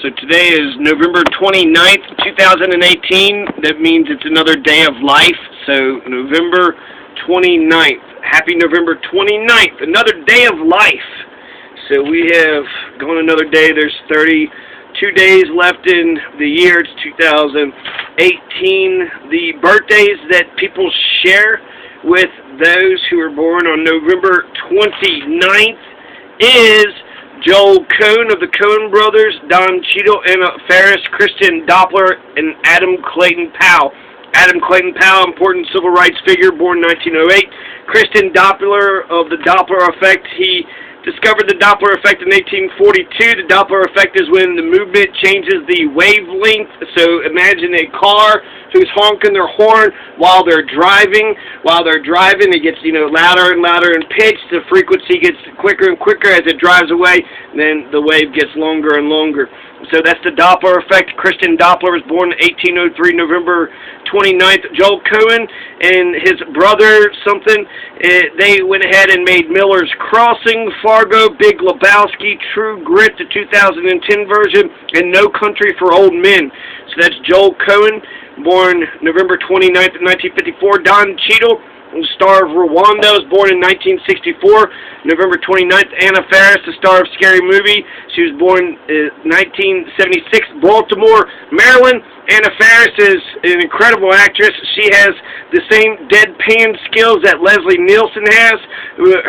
So today is November 29th, 2018. That means it's another day of life. So November 29th. Happy November 29th. Another day of life. So we have gone another day. There's 32 days left in the year. It's 2018. The birthdays that people share with those who were born on November 29th is Joel Cohen of the Coen Brothers, Don Cheadle, Anna Faris, Kristen Doppler, and Adam Clayton Powell. Adam Clayton Powell, important civil rights figure, born 1908. Kristen Doppler of the Doppler effect. He discovered the Doppler effect in 1842. The Doppler effect is when the movement changes the wavelength. So imagine a car who's honking their horn while they're driving. While they're driving, it gets louder and louder in pitch. The frequency gets quicker and quicker as it drives away. And then the wave gets longer and longer. So that's the Doppler effect. Kristen Doppler was born in 1803, November 29th. Joel Cohen and his brother they went ahead and made Miller's Crossing, Fargo, Big Lebowski, True Grit, the 2010 version, and No Country for Old Men. So that's Joel Cohen, born November 29th, 1954. Don Cheadle, the star of Rwanda, was born in 1964, November 29th. Anna Faris, the star of Scary Movie, she was born in 1976, Baltimore, Maryland. Anna Faris is an incredible actress. She has the same deadpan skills that Leslie Nielsen has.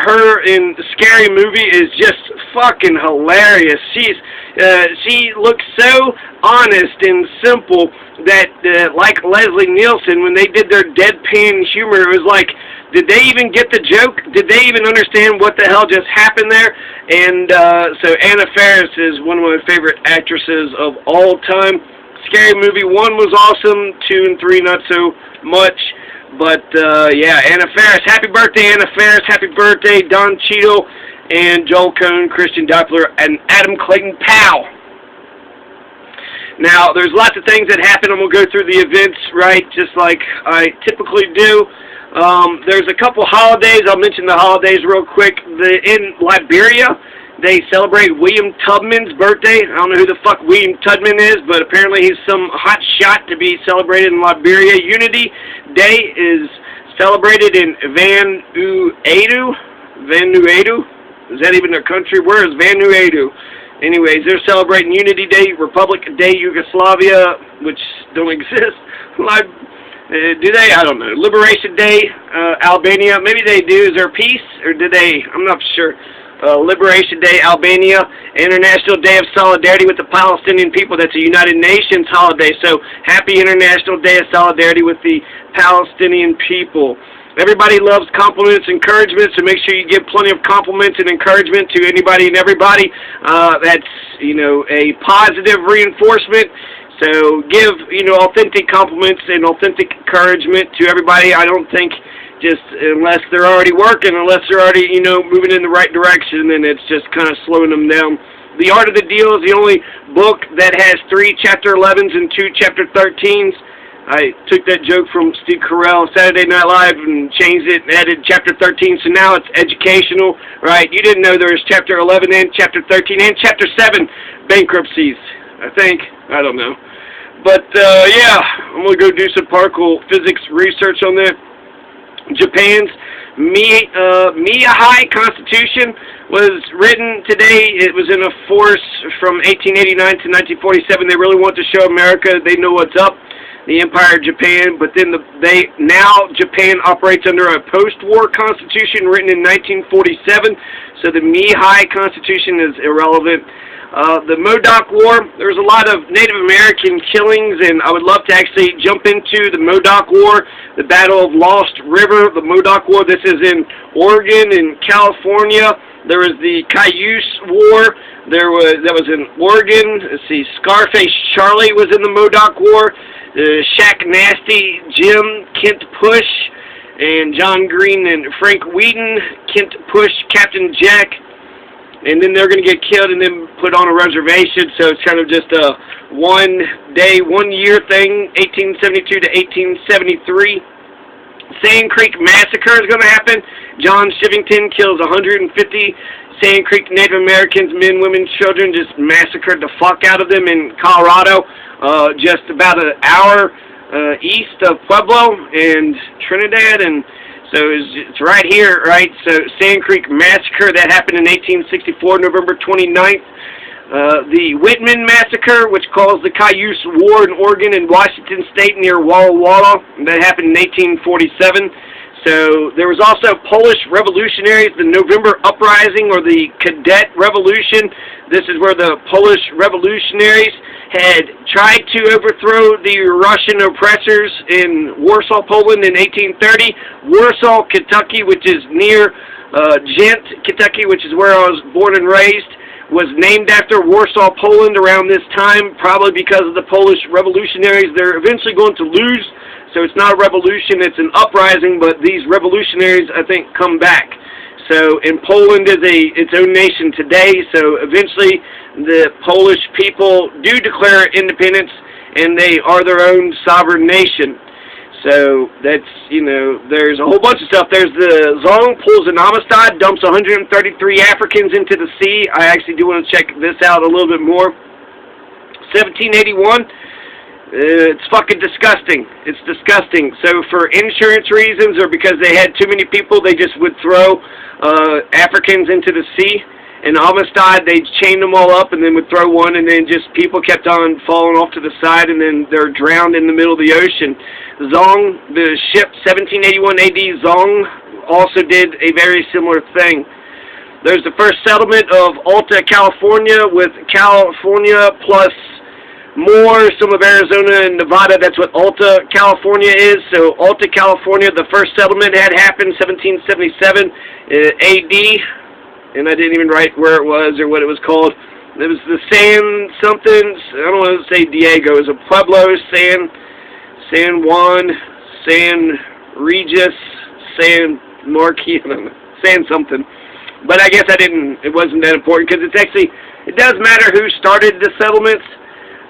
Her in the Scary Movie is just fucking hilarious. She looks so honest and simple that, like Leslie Nielsen, when they did their deadpan humor, it was like, did they even get the joke? Did they even understand what the hell just happened there? And so Anna Faris is one of my favorite actresses of all time. Scary Movie 1 was awesome, 2 and 3 not so much. But yeah, Anna Faris, happy birthday, Anna Faris, happy birthday, Don Cheadle, and Joel Cohen, Kristen Doppler, and Adam Clayton Powell. Now, there's lots of things that happen. I'm going to go through the events, right, just like I typically do. There's a couple holidays. I'll mention the holidays real quick. In Liberia, they celebrate William Tubman's birthday. I don't know who the fuck William Tubman is, but apparently he's some hot shot to be celebrated in Liberia. Unity Day is celebrated in Vanuatu. Is that even their country? Where is Vanuatu? Anyways, they're celebrating Unity Day, Republic Day, Yugoslavia, which don't exist. Do they? I don't know. Liberation Day, Albania. Maybe they do. Is there peace? Or do they? I'm not sure. Liberation Day, Albania. International Day of Solidarity with the Palestinian people. That's a United Nations holiday. So, happy International Day of Solidarity with the Palestinian people. Everybody loves compliments, encouragement, so make sure you give plenty of compliments and encouragement to anybody and everybody. That's, a positive reinforcement. So give, authentic compliments and authentic encouragement to everybody. I don't think just unless they're already working, unless they're already, moving in the right direction, then it's just kind of slowing them down. The Art of the Deal is the only book that has 3 Chapter 11s and 2 Chapter 13s. I took that joke from Steve Carell, Saturday Night Live, and changed it and added Chapter 13, so now it's educational, right? You didn't know there was Chapter 11 and Chapter 13 and Chapter 7 bankruptcies, I think. I don't know. But, yeah, I'm going to go do some particle physics research on that. Japan's Meihei Constitution was written today. It was in a force from 1889 to 1947. They really want to show America they know what's up. The Empire of Japan, but then Japan operates under a post-war constitution written in 1947, so the Meihei Constitution is irrelevant. The Modoc War, there's a lot of Native American killings, and I would love to actually jump into the Modoc War, the Battle of Lost River, the Modoc War. This is in Oregon and California. There was the Cayuse War. That was in Oregon. Let's see, Scarface Charlie was in the Modoc War. Shaq Nasty, Jim, Kent Push, and John Green and Frank Whedon, Kent Push, Captain Jack, and then they're going to get killed and then put on a reservation, so it's kind of just a one-year thing, 1872 to 1873. Sand Creek Massacre is going to happen. John Shivington kills 150 Sand Creek Native Americans, men, women, children, just massacred the fuck out of them in Colorado, just about an hour east of Pueblo and Trinidad, and so it's right here, right? So Sand Creek Massacre, that happened in 1864, November 29th. The Whitman Massacre, which caused the Cayuse War in Oregon and Washington State near Walla Walla, that happened in 1847. So there was also Polish revolutionaries, the November Uprising or the Cadet Revolution. This is where the Polish revolutionaries had tried to overthrow the Russian oppressors in Warsaw, Poland in 1830. Warsaw, Kentucky, which is near Ghent, Kentucky, which is where I was born and raised, was named after Warsaw, Poland around this time, probably because of the Polish revolutionaries. They're eventually going to lose. So it's not a revolution, it's an uprising, but these revolutionaries, I think, come back. So, and Poland is its own nation today, so eventually the Polish people do declare independence, and they are their own sovereign nation. So that's, you know, there's a whole bunch of stuff. There's the Zong pulls an Amistad, dumps 133 Africans into the sea. I actually do want to check this out a little bit more. 1781. It's fucking disgusting. It's disgusting. So for insurance reasons or because they had too many people, they just would throw Africans into the sea. In Amistad, they'd chain them all up and then would throw one, and then just people kept on falling off to the side, and then they're drowned in the middle of the ocean. Zong, the ship 1781 AD Zong, also did a very similar thing. There's the first settlement of Alta, California, with California plus more, some of Arizona and Nevada. That's what Alta, California is. So Alta, California, the first settlement had happened 1777 AD, and I didn't even write where it was or what it was called. It was the San something, I don't want to say Diego, it was a Pueblo, San Juan, San Regis, San Marquis, I don't know, San something. But I guess it wasn't that important, because it's actually, it does matter who started the settlements.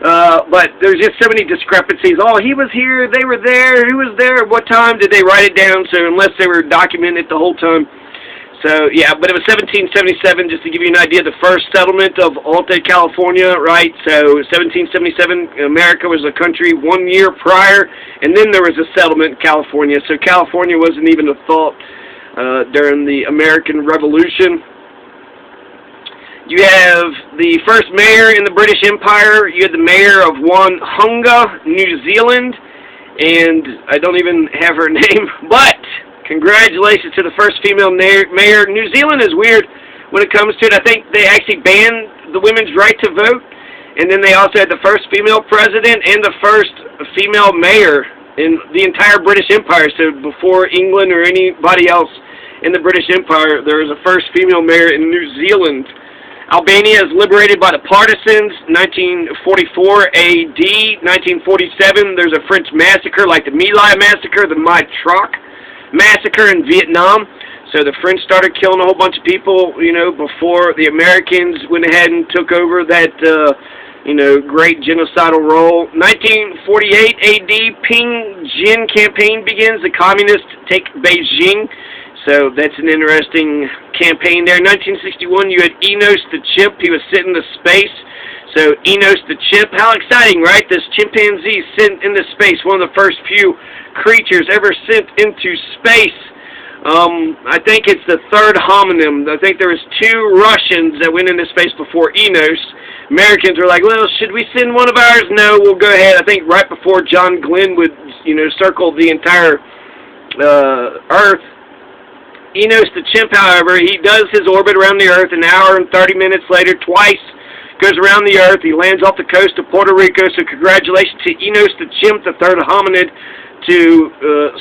But there's just so many discrepancies. Oh, he was here, they were there, who was there, what time did they write it down? So unless they were documenting it the whole time. So, yeah, but it was 1777, just to give you an idea, the first settlement of Alta, California, right? So 1777, America was a country 1 year prior, and then there was a settlement in California. So California wasn't even a thought during the American Revolution. You have the first mayor in the British Empire. You had the mayor of Wonhunga, New Zealand, and I don't even have her name, but congratulations to the first female mayor. New Zealand is weird when it comes to it. I think they actually banned the women's right to vote, and then they also had the first female president and the first female mayor in the entire British Empire. So before England or anybody else in the British Empire, there was a first female mayor in New Zealand. Albania is liberated by the partisans, 1944 AD, 1947, there's a French massacre like the My Lai massacre, the Mai Troc massacre in Vietnam. So the French started killing a whole bunch of people, you know, before the Americans went ahead and took over that, you know, great genocidal role. 1948 AD, Ping Jin campaign begins, the communists take Beijing. So that's an interesting campaign there. 1961, you had Enos the chimp. He was sent into space. So Enos the chimp, how exciting, right? This chimpanzee sent into space, one of the first few creatures ever sent into space. I think it's the third homonym. I think there was 2 Russians that went into space before Enos. Americans were like, well, should we send one of ours? No, we'll go ahead. I think right before John Glenn would, you know, circle the entire Earth. Enos the chimp, however, he does his orbit around the Earth an hour and 30 minutes later, twice, goes around the Earth. He lands off the coast of Puerto Rico, so congratulations to Enos the chimp, the third hominid to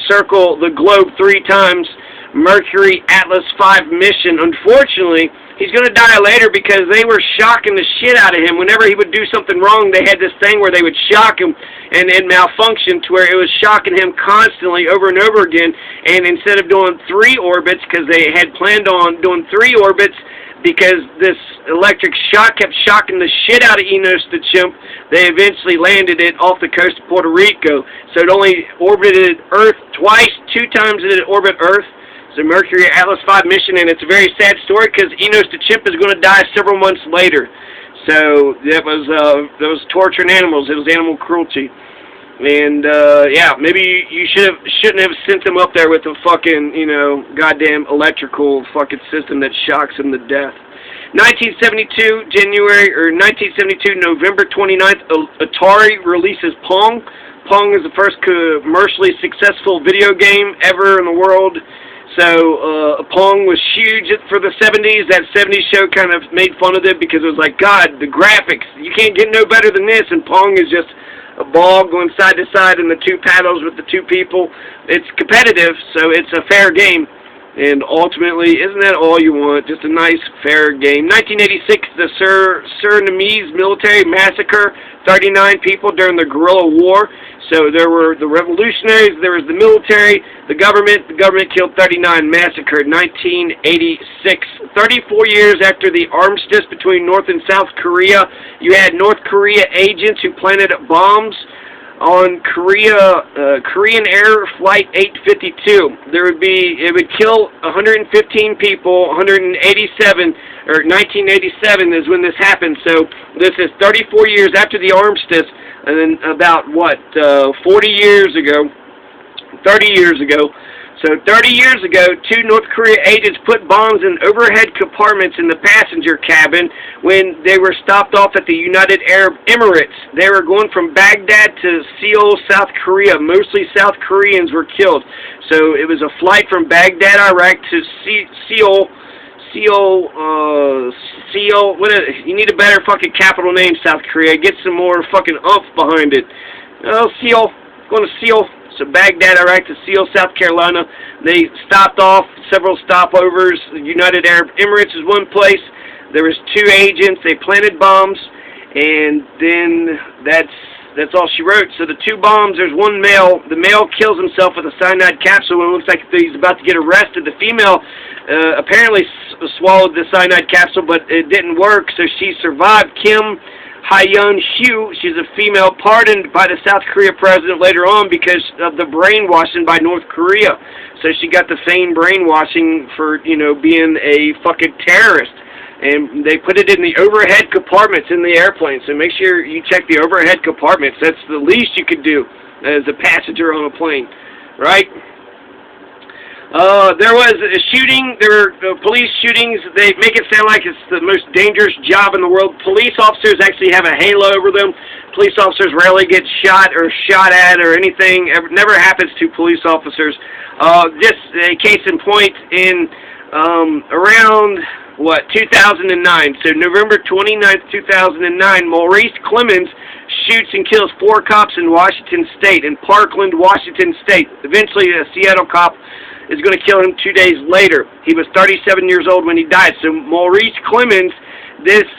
circle the globe 3 times. Mercury Atlas V mission. Unfortunately, he's going to die later because they were shocking the shit out of him. Whenever he would do something wrong, they had this thing where they would shock him, and it malfunctioned to where it was shocking him constantly over and over again. And instead of doing 3 orbits, because they had planned on doing 3 orbits, because this electric shock kept shocking the shit out of Enos the chimp, they eventually landed it off the coast of Puerto Rico. So it only orbited Earth twice. 2 times it orbited Earth. It's a Mercury Atlas V mission, and it's a very sad story because Enos the chimp is going to die several months later. So that was torturing animals. It was animal cruelty. And yeah, maybe you shouldn't have sent them up there with a fucking, you know, goddamn electrical fucking system that shocks them to death. 1972 November 29th, Atari releases Pong. Pong is the first commercially successful video game ever in the world. So Pong was huge for the 70s. That 70s show kind of made fun of it because it was like, God, the graphics, you can't get no better than this. And Pong is just a ball going side to side and the two paddles with the two people. It's competitive, so it's a fair game. And ultimately, isn't that all you want? Just a nice, fair game. 1986, the Surinamese military massacre 39 people during the guerrilla war. So there were the revolutionaries, there was the military, the government. The government killed 39, massacred. 1986, 34 years after the armistice between North and South Korea, you had North Korea agents who planted bombs on Korean Air Flight 852. It would kill 115 people, 1987 is when this happened. So this is 34 years after the armistice, and then about, 30 years ago, so 30 years ago, 2 North Korea agents put bombs in overhead compartments in the passenger cabin when they were stopped off at the United Arab Emirates. They were going from Baghdad to Seoul, South Korea. Mostly South Koreans were killed. So it was a flight from Baghdad, Iraq to Seoul. You need a better fucking capital name, South Korea. Get some more fucking oomph behind it. Oh, Seoul. Going to Seoul. So Baghdad, Iraq to Seoul, South Carolina. They stopped off several stopovers. The United Arab Emirates is one place. There was 2 agents. They planted bombs, and then that's all she wrote. So the 2 bombs. There's one male. The male kills himself with a cyanide capsule, and it looks like he's about to get arrested. The female apparently swallowed the cyanide capsule, but it didn't work, so she survived. Kim Hyun-Hyu, she's a female, pardoned by the South Korea president later on because of the brainwashing by North Korea. So she got the feigned brainwashing for, you know, being a fucking terrorist. And they put it in the overhead compartments in the airplane. So make sure you check the overhead compartments. That's the least you could do as a passenger on a plane, right? There was a shooting. There were police shootings. They make it sound like it's the most dangerous job in the world. Police officers actually have a halo over them. Police officers rarely get shot or shot at or anything. It never happens to police officers. Just a case in point, in around 2009. So November 29th, 2009, Maurice Clemens shoots and kills 4 cops in Washington State, in Parkland, Washington State. Eventually, a Seattle cop is going to kill him 2 days later. He was 37 years old when he died. So Maurice Clemens,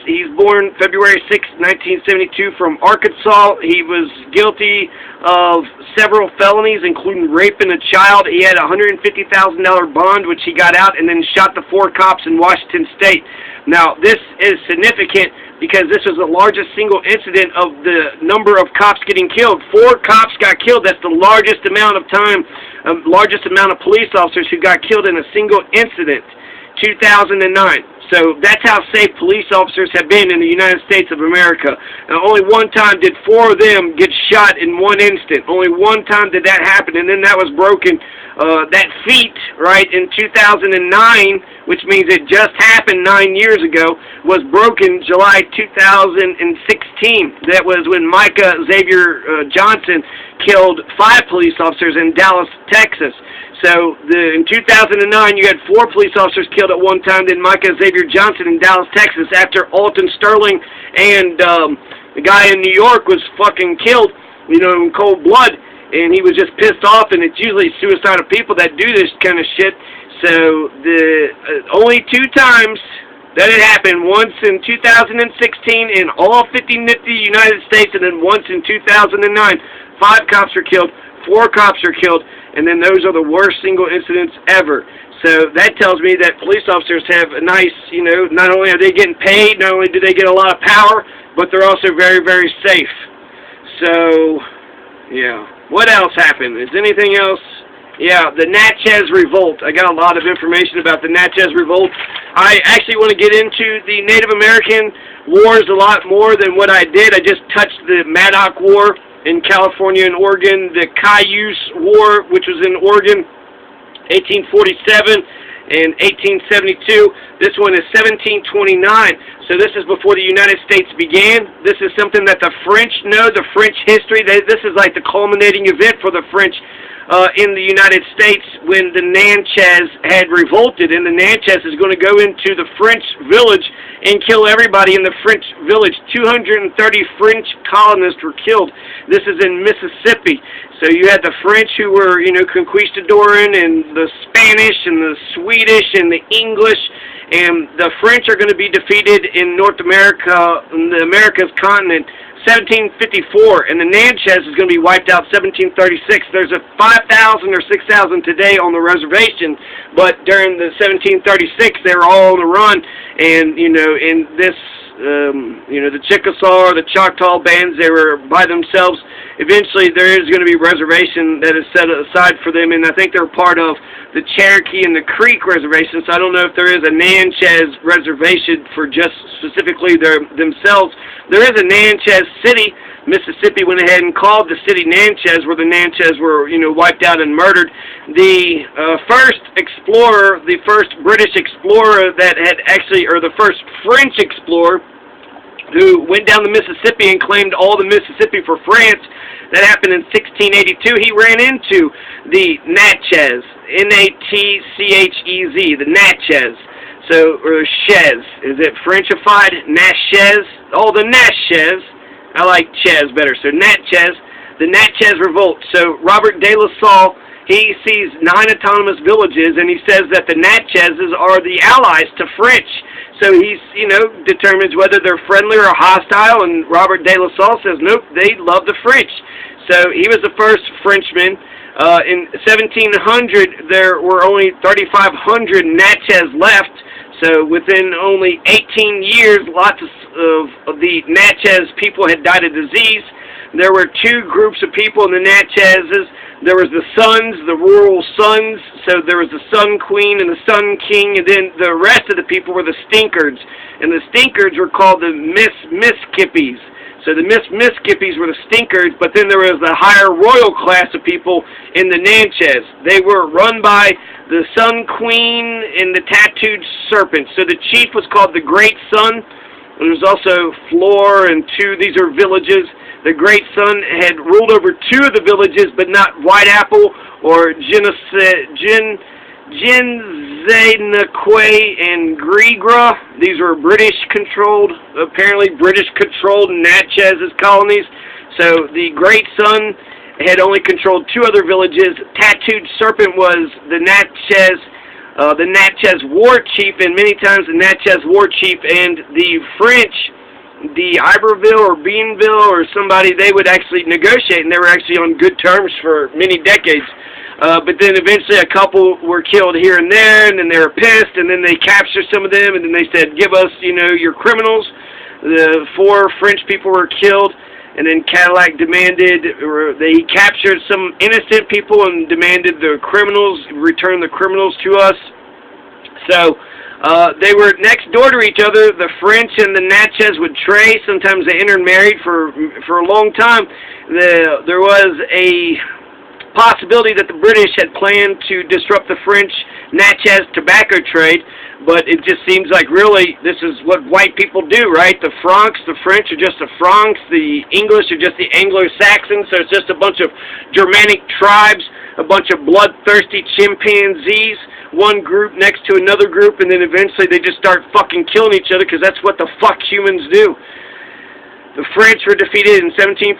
he's born February 6, 1972 from Arkansas. He was guilty of several felonies, including raping a child. He had a $150,000 bond, which he got out, and then shot the 4 cops in Washington State. Now, this is significant because this was the largest single incident of the number of cops getting killed. 4 cops got killed. That's the largest amount of time, largest amount of police officers who got killed in a single incident. 2009. So that's how safe police officers have been in the United States of America. Now, only one time did 4 of them get shot in one instant. Only one time did that happen, and then that was broken. That feat, right, in 2009, which means it just happened 9 years ago, was broken July 2016. That was when Micah Xavier Johnson killed 5 police officers in Dallas, Texas. So in 2009, you had 4 police officers killed at one time, then Micah Xavier Johnson in Dallas, Texas, after Alton Sterling and the guy in New York was fucking killed, you know, in cold blood, and he was just pissed off, and it's usually suicidal people that do this kind of shit. So the only 2 times that it happened, once in 2016 in all 50 United States, and then once in 2009, 5 cops were killed, 4 cops are killed, and then those are the worst single incidents ever. So that tells me that police officers have a nice, you know, not only are they getting paid, not only do they get a lot of power, but they're also very, very safe. So, yeah. What else happened? Is anything else Yeah, the Natchez Revolt. I got a lot of information about the Natchez Revolt. I actually want to get into the Native American wars a lot more than what I did. I just touched the Madoc War in California and Oregon, the Cayuse War, which was in Oregon, 1847 and 1872. This one is 1729. So this is before the United States began. This is something that the French know, the French history. This is like the culminating event for the French in the United States when the Natchez had revolted, and the Natchez is going to go into the French village and kill everybody in the French village. 230 French colonists were killed. This is in Mississippi. So you had the French who were, conquistadoring, and the Spanish and the Swedish and the English, and the French are going to be defeated in North America, in the America's continent, 1754, and the Natchez is going to be wiped out 1736. There's a 5,000 or 6,000 today on the reservation, but during the 1736 they were all on the run, and in this the Chickasaw or the Choctaw bands, they were by themselves. Eventually there is going to be a reservation that is set aside for them, and I think they're part of the Cherokee and the Creek reservation, so I don't know if there is a Natchez reservation for just specifically themselves. There is a Natchez City. Mississippi went ahead and called the city Natchez, where the Natchez were, wiped out and murdered. The first explorer, the first British explorer that had actually, or the first French explorer who went down the Mississippi and claimed all the Mississippi for France, that happened in 1682. He ran into the Natchez, N-A-T-C-H-E-Z, the Natchez. So, or Chez. Is it Frenchified? Natchez? Oh, the Natchez. I like Chez better. So Natchez, the Natchez Revolt. So Robert de La Salle, he sees 9 autonomous villages, and he says that the Natchezes are the allies to French. So he's, determines whether they're friendly or hostile, and Robert de La Salle says, nope, they love the French. So he was the first Frenchman. In 1700, there were only 3,500 Natchez left. So within only 18 years, lots of the Natchez people had died of disease. There were 2 groups of people in the Natchezes. There was the sons, the rural sons. So there was the Sun Queen and the Sun King, and then the rest of the people were the Stinkards. And the Stinkards were called the Miskippies. So the Miskippies were the Stinkards, but then there was the higher royal class of people in the Natchez. They were run by the Sun Queen and the Tattooed Serpent. So the chief was called the Great Sun. There was also Flore and 2. These are villages. The Great Sun had ruled over 2 of the villages, but not White Apple or Jinzenaque and Grigra. These were British-controlled, apparently British-controlled Natchez colonies. So the Great Sun had only controlled 2 other villages. Tattooed Serpent was the Natchez war chief, and many times the Natchez war chief and the French, the Iberville or Beanville or somebody, they would actually negotiate, and they were actually on good terms for many decades. But then eventually a couple were killed here and there, and then they were pissed, and then they captured some of them, and then they said, give us, your criminals. The 4 French people were killed, and then Cadillac demanded, or they captured some innocent people and demanded the criminals, return the criminals to us. So they were next door to each other. The French and the Natchez would trade. Sometimes they intermarried for a long time. There was a possibility that the British had planned to disrupt the French Natchez tobacco trade, but it just seems like really this is what white people do, right? The Francs, the French are just the Francs, the English are just the Anglo-Saxons, so it's just a bunch of Germanic tribes, a bunch of bloodthirsty chimpanzees, one group next to another group, and then eventually they just start fucking killing each other because that's what the fuck humans do. The French were defeated in 1754,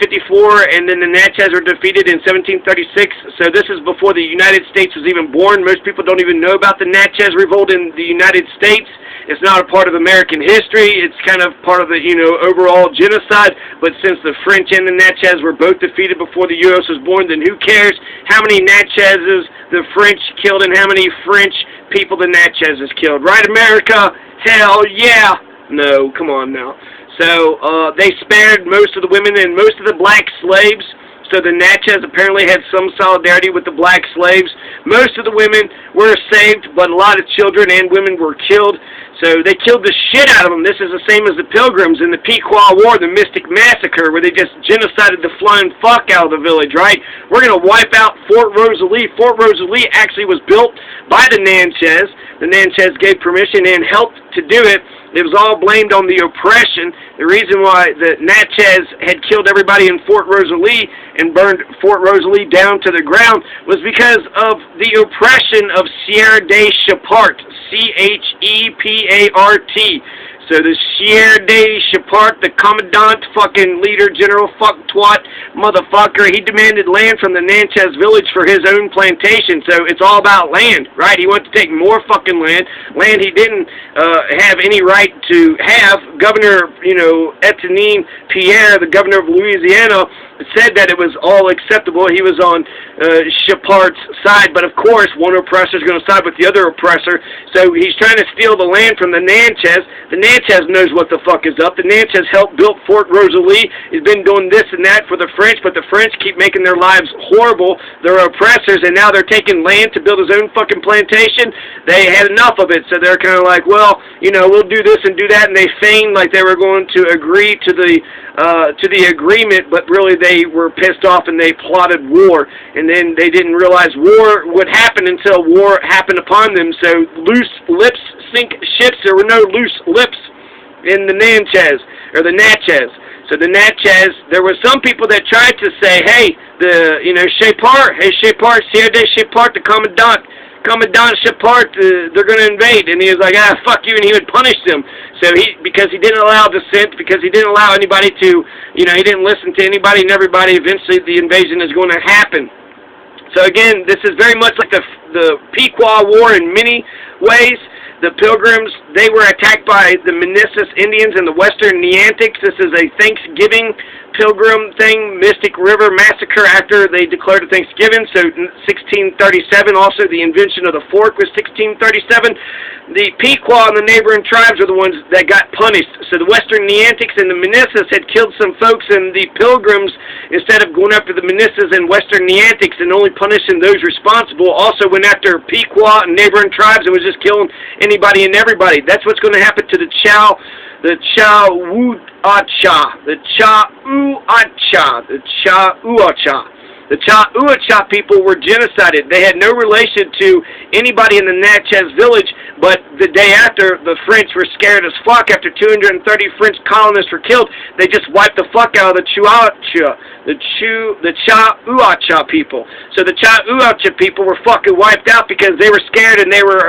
and then the Natchez were defeated in 1736. So this is before the United States was even born. Most people don't even know about the Natchez Revolt in the United States. It's not a part of American history. It's kind of part of the, overall genocide. But since the French and the Natchez were both defeated before the U.S. was born, then who cares how many Natchezes the French killed and how many French people the Natchezes killed? Right, America? Hell yeah! No, come on now. So they spared most of the women and most of the black slaves. So the Natchez apparently had some solidarity with the black slaves. Most of the women were saved, but a lot of children and women were killed. So they killed the shit out of them. This is the same as the Pilgrims in the Pequot War, the Mystic Massacre, where they just genocided the flying fuck out of the village, right? We're going to wipe out Fort Rosalie. Fort Rosalie actually was built by the Natchez. The Natchez gave permission and helped to do it. It was all blamed on the oppression. The reason why the Natchez had killed everybody in Fort Rosalie and burned Fort Rosalie down to the ground was because of the oppression of Sieur de Chapart, C-H-E-P-A-R-T. So the Sieur de Chapart, the commandant, fucking leader, general, fuck twat, motherfucker, he demanded land from the Natchez village for his own plantation. So it's all about land, right? He wanted to take more fucking land he didn't have any right to have. Governor, Etienne Pierre, the governor of Louisiana, said that it was all acceptable. He was on Chapart's side, but of course one oppressor is going to side with the other oppressor. So he's trying to steal the land from the Natchez. The Natchez knows what the fuck is up. The Natchez helped build Fort Rosalie. He's been doing this and that for the French, but the French keep making their lives horrible. They're oppressors, and now they're taking land to build his own fucking plantation. They had enough of it, so they're kind of like, well, we'll do this and do that, and they feigned like they were going to agree to the agreement, but really they were pissed off and they plotted war, and then they didn't realize war would happen until war happened upon them. So loose lips sink ships. There were no loose lips in the Natchez. So the Natchez, there were some people that tried to say, hey, Chapart, Sieur de Chapart, the Commandant Chapart, they're going to invade. And he was like, fuck you, and he would punish them. So because he didn't allow dissent, because he didn't allow anybody to, he didn't listen to anybody and everybody, eventually the invasion is going to happen. So again, this is very much like the Pequot War in many ways. The Pilgrims, they were attacked by the Manassas Indians in the western Neantics. This is a Thanksgiving Pilgrim thing, Mystic River Massacre after they declared it Thanksgiving. So 1637, also the invention of the fork was 1637. The Pequot and the neighboring tribes are the ones that got punished. So the western Neantics and the Manassas had killed some folks, and the Pilgrims, instead of going after the Manassas and western Neantics and only punishing those responsible, also went after Pequot and neighboring tribes and was just killing anybody and everybody. That's what's going to happen to the Chauuacha. The Chauuacha people were genocided. They had no relation to anybody in the Natchez village, but the day after, the French were scared as fuck. After 230 French colonists were killed, they just wiped the fuck out of the Chauuacha people. So the Chauuacha people were fucking wiped out because they were scared, and they were,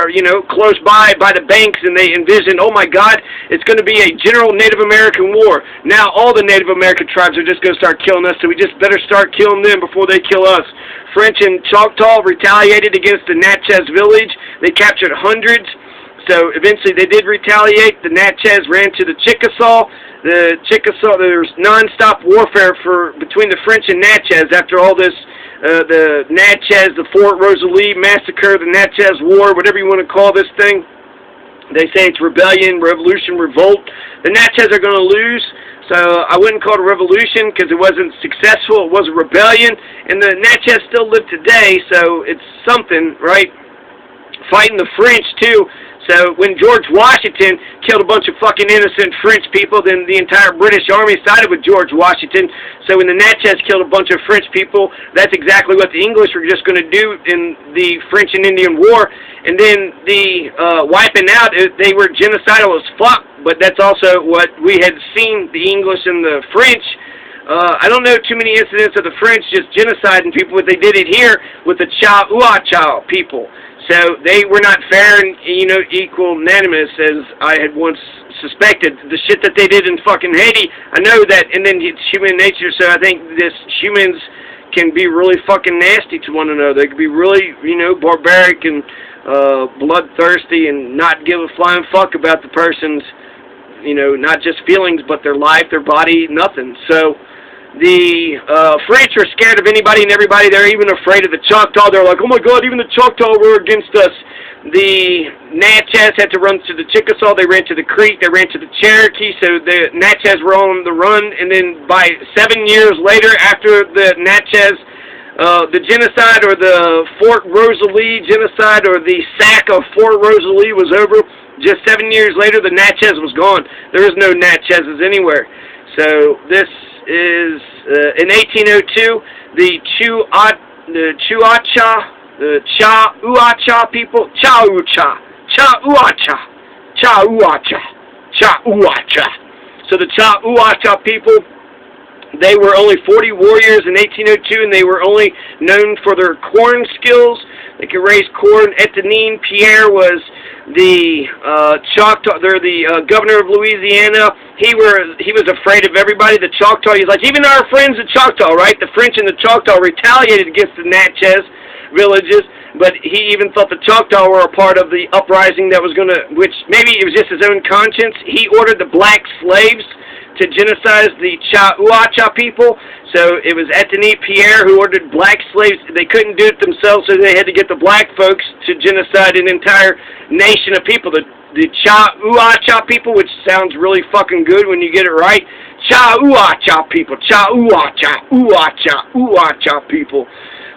close by the banks, and they envisioned, oh my God, it's going to be a general Native American war. Now all the Native American tribes are just going to start killing us, so we just better start killing them before they kill us. French and Choctaw retaliated against the Natchez village. They captured hundreds. So eventually they did retaliate. The Natchez ran to the Chickasaw. There's non-stop warfare between the French and Natchez after all this. The Natchez, the Fort Rosalie massacre, the Natchez War, whatever you want to call this thing. They say it's rebellion, revolution, revolt. The Natchez are going to lose. So I wouldn't call it a revolution because it wasn't successful. It was a rebellion. And the Natchez still live today, so it's something, right? Fighting the French, too. So when George Washington killed a bunch of fucking innocent French people, then the entire British Army sided with George Washington. So when the Natchez killed a bunch of French people, that's exactly what the English were just going to do in the French and Indian War. And then the wiping out, they were genocidal as fuck. But that's also what we had seen the English and the French. I don't know too many incidents of the French just genociding people, but they did it here with the Chauuacha people. So they were not fair and, equal unanimous as I had once suspected. The shit that they did in fucking Haiti, I know that, and then it's human nature, so I think humans can be really fucking nasty to one another. They can be really, barbaric and bloodthirsty and not give a flying fuck about the person's, not just feelings, but their life, their body, nothing. So the French are scared of anybody and everybody. They're even afraid of the Choctaw. They're like, oh my God, even the Choctaw were against us. the Natchez had to run to the Chickasaw, they ran to the Creek, they ran to the Cherokee, so the Natchez were on the run, and then by 7 years later, after the Natchez, the genocide or the Fort Rosalie genocide or the sack of Fort Rosalie was over, just 7 years later, the Natchez was gone. There is no Natchezes anywhere. So this is, in 1802, the Chauacha people, Chauacha. So the Chauacha people, they were only 40 warriors in 1802, and they were only known for their corn skills. They could raise corn. Etienne Pierre was the Choctaw. They're the governor of Louisiana. He was afraid of everybody. The Choctaw. He's like, even our friends the Choctaw, right? The French and the Choctaw retaliated against the Natchez villages, but he even thought the Choctaw were a part of the uprising that was going to, which maybe it was just his own conscience. He ordered the black slaves to genocide the Chauacha people. So it was Etienne Pierre who ordered black slaves. They couldn't do it themselves, so they had to get the black folks to genocide an entire nation of people. The Chauacha people, which sounds really fucking good when you get it right. Chauacha people. Chauacha people.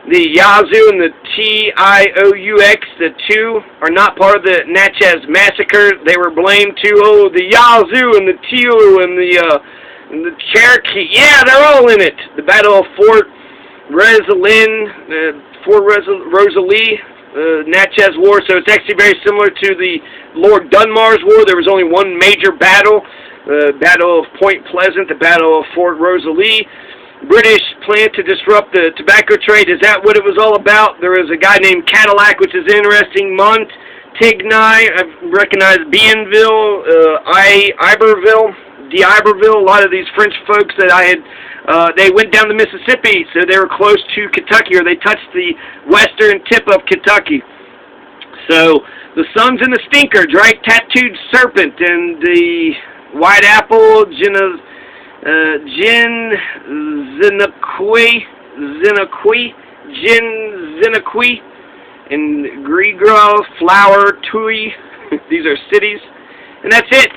The Yazoo and the Tioux, the two, are not part of the Natchez massacre. They were blamed too. Oh, the Yazoo and the Tioux and the Cherokee. Yeah, they're all in it. The Battle of Fort Rosalie, Natchez War. So it's actually very similar to the Lord Dunmar's War. There was only one major battle, the Battle of Point Pleasant, the Battle of Fort Rosalie. British plan to disrupt the tobacco trade. Is that what it was all about? There was a guy named Cadillac, which is interesting. Montigny, I recognize Bienville, D'Iberville. A lot of these French folks that I had, they went down the Mississippi, so they were close to Kentucky, or they touched the western tip of Kentucky. So the Sons and the Stinkers, right? Tattooed Serpent and the White Apple, Zinaqui, and Grigra, Flower, Tui. These are cities. And that's it.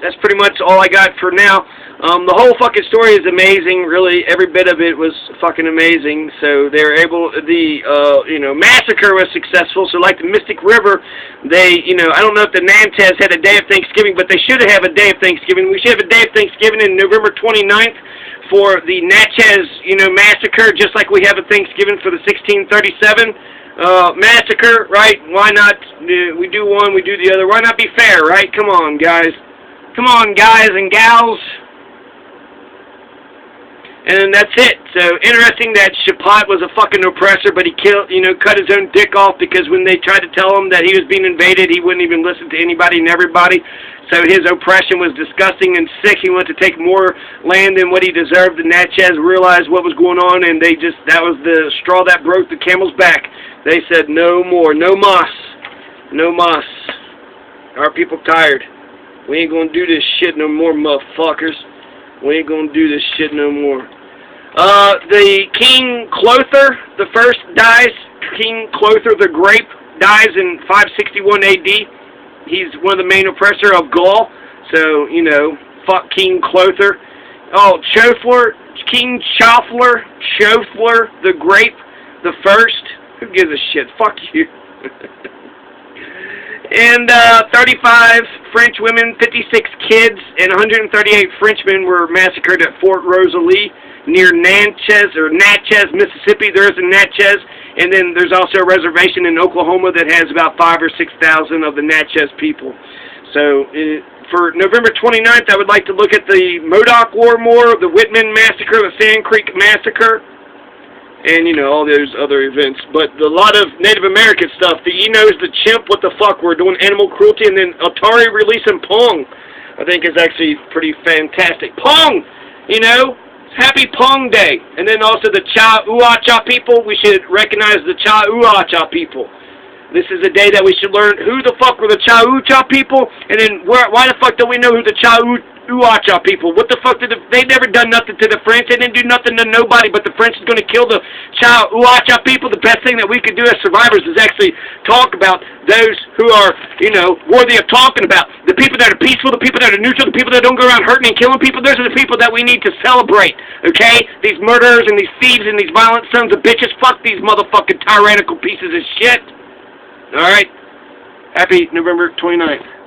That's pretty much all I got for now. The whole fucking story is amazing. Really, every bit of it was fucking amazing. So they were able, massacre was successful. So like the Mystic River, they, I don't know if the Natchez had a day of Thanksgiving, but they should have a day of Thanksgiving. We should have a day of Thanksgiving in November 29th for the Natchez, massacre, just like we have a Thanksgiving for the 1637 massacre, right? Why not? We do one, we do the other. Why not be fair, right? Come on, guys. Come on, guys and gals. And that's it. So, interesting that Chapat was a fucking oppressor, but he cut his own dick off because when they tried to tell him that he was being invaded, he wouldn't even listen to anybody and everybody. So his oppression was disgusting and sick. He wanted to take more land than what he deserved. The Natchez realized what was going on, and that was the straw that broke the camel's back. They said, no more, no mas. No mas. Our people tired. We ain't gonna do this shit no more, motherfuckers. We ain't gonna do this shit no more. The King Clothar the First dies. King Clothar the Grape dies in 561 AD. He's one of the main oppressor of Gaul. So, fuck King Clothar. Oh, King Chauffleur the Grape the First. Who gives a shit? Fuck you. And 35 French women, 56 kids, and 138 Frenchmen were massacred at Fort Rosalie near Natchez, Mississippi. There is a Natchez, and then there's also a reservation in Oklahoma that has about 5,000 or 6,000 of the Natchez people. So for November 29th, I would like to look at the Modoc War more, the Whitman Massacre, the Sand Creek Massacre, and, all those other events. But a lot of Native American stuff, the Enos, the Chimp, what the fuck, we're doing animal cruelty, and then Atari releasing Pong, I think is actually pretty fantastic. Pong! Happy Pong Day. And then also the Chauacha people, we should recognize the Chauacha people. This is a day that we should learn who the fuck were the Chauacha people, and then why the fuck don't we know who the Uacha people. What the fuck did they never done nothing to the French. They didn't do nothing to nobody, but the French is going to kill the child Uacha people. The best thing that we could do as survivors is actually talk about those who are, you know, worthy of talking about. The people that are peaceful, the people that are neutral, the people that don't go around hurting and killing people. Those are the people that we need to celebrate, okay? These murderers and these thieves and these violent sons of bitches, fuck these motherfucking tyrannical pieces of shit. All right? Happy November 29th.